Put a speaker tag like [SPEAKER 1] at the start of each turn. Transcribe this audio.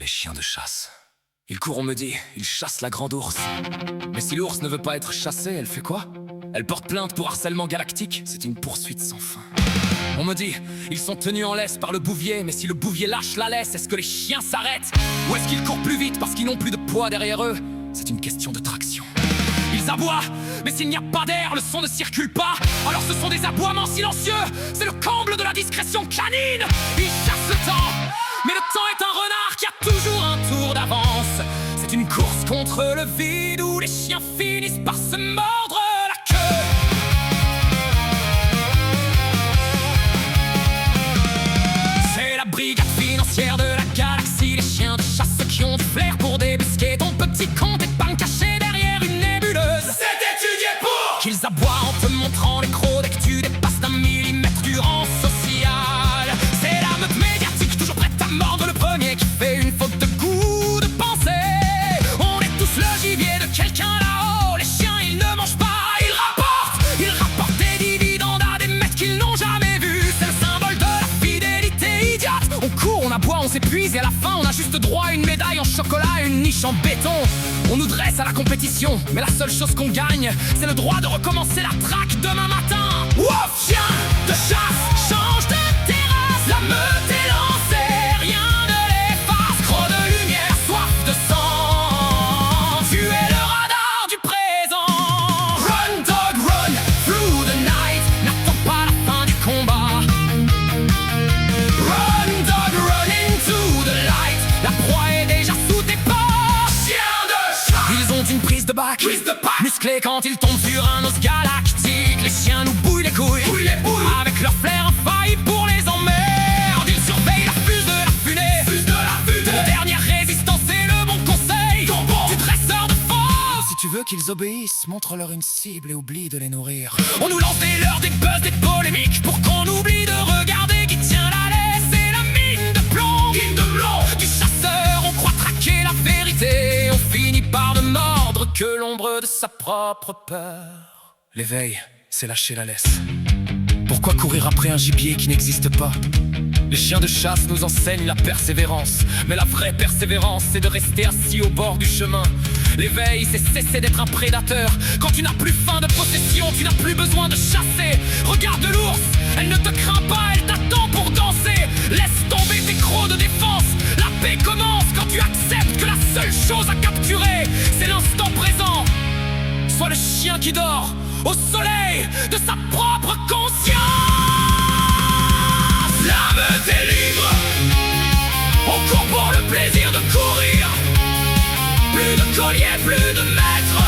[SPEAKER 1] Les chiens de chasse. Ils courent, on me dit, ils chassent la grande ours. Mais si l'ours ne veut pas être chassée, elle fait quoi? Elle porte plainte pour harcèlement galactique, c'est une poursuite sans fin. On me dit, ils sont tenus en laisse par le bouvier, mais si le bouvier lâche la laisse, est-ce que les chiens s'arrêtent? Ou est-ce qu'ils courent plus vite parce qu'ils n'ont plus de poids derrière eux? C'est une question de traction. Ils aboient, mais s'il n'y a pas d'air, le son ne circule pas. Alors ce sont des aboiements silencieux, c'est le comble de la discrétion canine. Ils chassent le temps, mais le temps est un renard qui a toujours un tour d'avance. C'est une course contre le vide où les chiens finissent par se mordre la queue. C'est la brigade financière de la galaxie, les chiens de chasse qui ont du flair pour débusquer ton petit compte épargne caché derrière une nébuleuse.
[SPEAKER 2] C'est étudié pour
[SPEAKER 1] qu'ils aboient en te montrant les crocs dès que tu dépasses d'un millimètre du rang social. C'est la meute médiatique toujours prête à mordre le premier qui fait une faute de goût de pensée. On est tous le gibier de quelqu'un là-haut. Les chiens ils ne mangent pas, ils rapportent des dividendes à des maîtres qu'ils n'ont jamais vus. C'est le symbole de la fidélité idiote. On court, on aboie, on s'épuise et à la fin on a juste droit à une médaille en chocolat et une niche en béton. On nous dresse à la compétition, mais la seule chose qu'on gagne, c'est le droit de recommencer la traque demain matin. Wouf! Chien de chasse, change de terrasse, la meute est lancée, rien ne l'efface. Croc de lumière, soif de sang, tu es le radar du présent. Run dog run, through the night, n'attends pas la fin du combat. Run dog run into the light, la proie est déjà sous tes pas. Ils ont une prise de bac, musclés quand ils tombent sur un os galactique. Les chiens nous bouillent les couilles, avec leur flair infaillible pour les emmerdes. Ils surveillent la fuse de la fumée, de la dernière résistance et le bon conseil du dresseur de fauves. Si tu veux qu'ils obéissent, montre-leur une cible et oublie de les nourrir. On nous lance des leurres, des buzz, des polémiques pour qu'on oublie de regarder qui tient la laisse et la mine de plomb. Du chasseur, on croit traquer la vérité, on finit par ne mordre que l'ombre de sa propre peur. L'éveil, c'est lâcher la laisse. Pourquoi courir après un gibier qui n'existe pas? Les chiens de chasse nous enseignent la persévérance, mais la vraie persévérance, c'est de rester assis au bord du chemin. L'éveil, c'est cesser d'être un prédateur. Quand tu n'as plus faim de possession, tu n'as plus besoin de chasser. Regarde l'ours, elle ne te craint pas, elle t'attend pour danser. Laisse tomber tes crocs de défense. La paix commence quand tu acceptes que la seule chose à capturer, c'est l'instant présent. Sois le chien qui dort au soleil de sa propre conscience. La meute est libre, on court pour le plaisir de courir. Plus de collier, plus de maître,